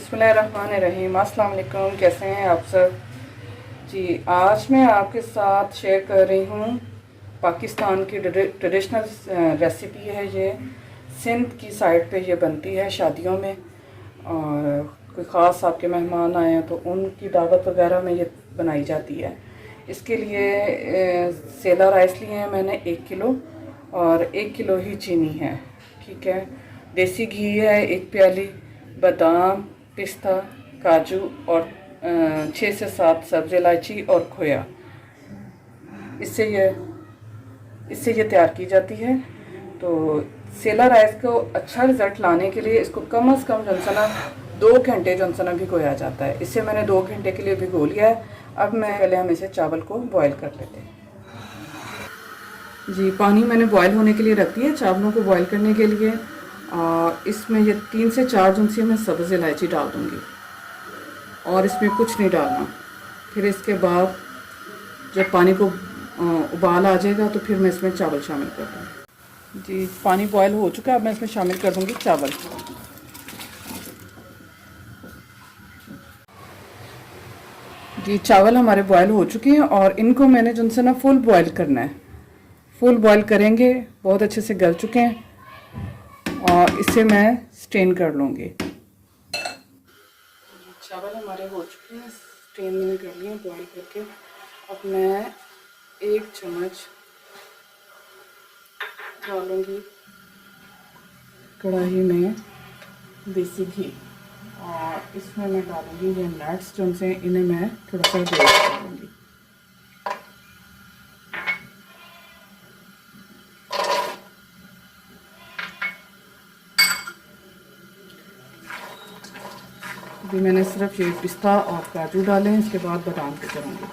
बिस्मिल्लाहिर्रहमानिर्रहीम। अस्सलाम वालेकुम। कैसे हैं आप सब जी। आज मैं आपके साथ शेयर कर रही हूँ पाकिस्तान की ट्रेडिशनल रेसिपी है। ये सिंध की साइड पे ये बनती है शादियों में, और कोई ख़ास आपके मेहमान आए हैं तो उनकी दावत वगैरह में ये बनाई जाती है। इसके लिए सेला राइस लिए हैं मैंने 1 किलो, और 1 किलो ही चीनी है। ठीक है। देसी घी है 1 प्याली, बादाम, पिस्ता, काजू और 6 से 7 सब्ज़ इलायची और खोया। इससे ये तैयार की जाती है। तो सेला राइस को अच्छा रिज़ल्ट लाने के लिए इसको कम से कम जनसना 2 घंटे जनसना भिगोया जाता है। इससे मैंने 2 घंटे के लिए भिगो लिया है। अब मैं पहले हम इसे चावल को बॉयल कर लेते हैं जी। पानी मैंने बॉयल होने के लिए रख दिया चावलों को बॉयल करने के लिए। और इसमें ये 3 से 4 चमचे मैं सब्ज़ इलायची डाल दूँगी, और इसमें कुछ नहीं डालना। फिर इसके बाद जब पानी को उबाल आ जाएगा तो फिर मैं इसमें चावल शामिल कर दूँगी जी। पानी बॉयल हो चुका है, अब मैं इसमें शामिल कर दूँगी चावल जी। चावल हमारे बॉयल हो चुके हैं, और इनको मैंने जो से ना फुल बॉयल करना है। फुल बॉयल करेंगे, बहुत अच्छे से गल चुके हैं, और इसे मैं स्ट्रेन कर लूँगी। चावल हमारे हो चुके हैं, स्ट्रेन मैंने कर लिए बॉयल करके। अब मैं 1 चम्मच डालूँगी कढ़ाई में देसी घी, और इसमें मैं डालूँगी ये नट्स जो से इन्हें मैं थोड़ा सा रोस्ट करूँगी। अभी मैंने सिर्फ ये पिस्ता और काजू डाले हैं, इसके बाद बादाम को करूँगी।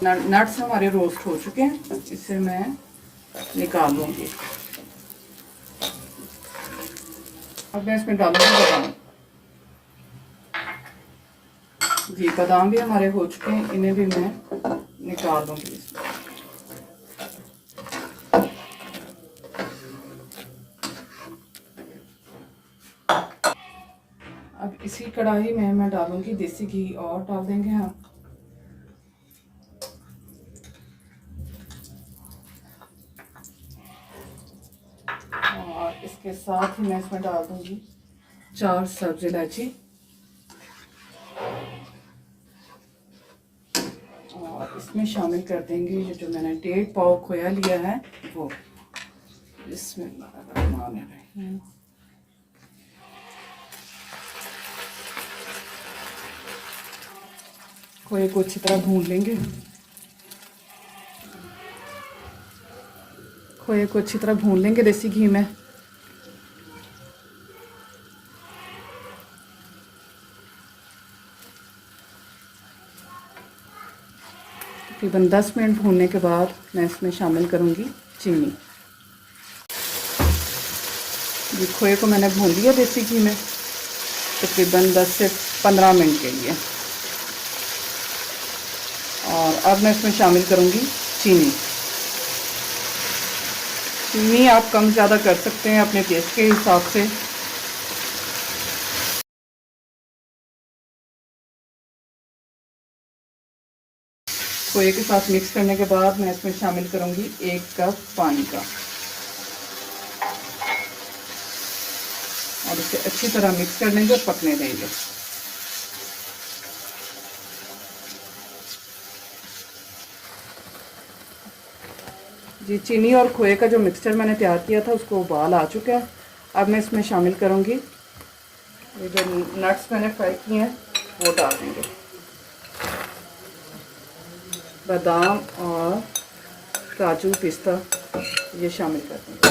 नट्स हमारे रोस्ट हो चुके हैं, इसे मैं निकाल लूँगी। अब मैं इसमें डालूँगी बादाम जी। बादाम भी हमारे हो चुके हैं, इन्हें भी मैं निकाल लूँगी। अब इसी कढ़ाई में मैं डालूँगी देसी घी, और डाल देंगे हम और इसके साथ ही मैं इसमें डाल दूँगी 4 सब्ज़ इलायची, और इसमें शामिल कर देंगे ये जो मैंने 1.5 पाव खोया लिया है वो। इसमें खोए को अच्छी तरह भून लेंगे। खोए को अच्छी तरह भून लेंगे देसी घी में। तकरीबन 10 मिनट भूनने के बाद मैं इसमें शामिल करूँगी चीनी जी। खोए को मैंने भून लिया देसी घी में तकरीबन 10 से 15 मिनट के लिए, और अब मैं इसमें शामिल करूँगी चीनी। चीनी आप कम ज़्यादा कर सकते हैं अपने टेस्ट के हिसाब से। खोए के साथ मिक्स करने के बाद मैं इसमें शामिल करूँगी 1 कप पानी का, और इसे अच्छी तरह मिक्स कर लेंगे और पकने देंगे। जी। चीनी और खोए का जो मिक्सचर मैंने तैयार किया था उसको उबाल आ चुका है। अब मैं इसमें शामिल करूँगी ये जो नट्स मैंने फ्राई किए हैं वो डाल देंगे। बादाम और काजू पिस्ता ये शामिल कर देंगे।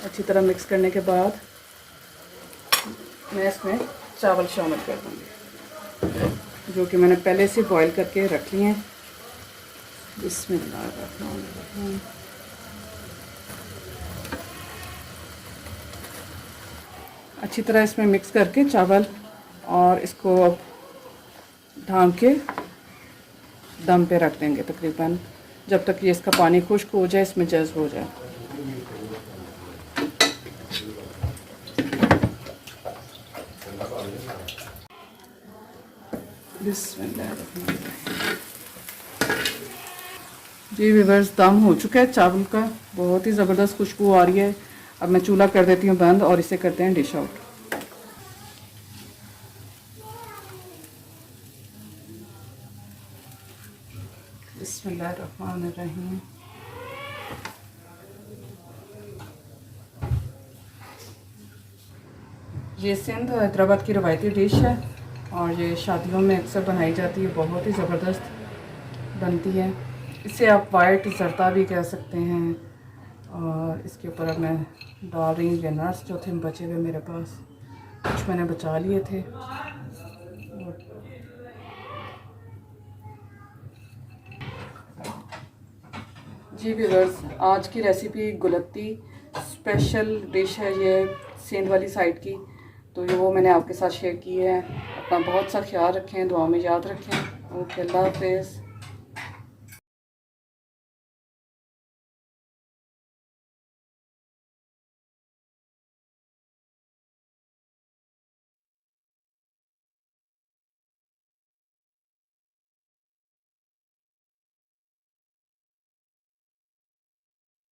अच्छी तरह मिक्स करने के बाद मैं इसमें चावल शामिल कर दूँगी जो कि मैंने पहले से बॉईल करके रख लिए हैं। बिस्मिल्लाहिर्रहमानिर्रहीम। अच्छी तरह इसमें मिक्स करके चावल, और इसको अब ढाँक के दम पे रख देंगे तकरीबन जब तक ये इसका पानी खुश्क हो जाए, इसमें जज्ब हो जाए। जी व्यूअर्स, दम हो चुका है चावल का, बहुत ही ज़बरदस्त खुशबू आ रही है। अब मैं चूल्हा कर देती हूँ बंद और इसे करते हैं डिश आउट। बिस्मिल्लाहिर्रहमानिर्रहीम। ये सिंध हैदराबाद की रवायती डिश है और ये शादियों में अक्सर बनाई जाती है, बहुत ही ज़बरदस्त बनती है। इसे आप वाइट जर्दा भी कह सकते हैं। और इसके ऊपर अब मैं डाल रही हूँ ये नट्स जो थे बचे हुए मेरे पास, कुछ मैंने बचा लिए थे। जी व्यूअर्स, आज की रेसिपी गुलत्ती स्पेशल डिश है ये सिंध वाली साइड की, तो ये वो मैंने आपके साथ शेयर की है। अपना बहुत सा ख्याल रखें, दुआ में याद रखें। ओके, अल्लाह हाफिज़।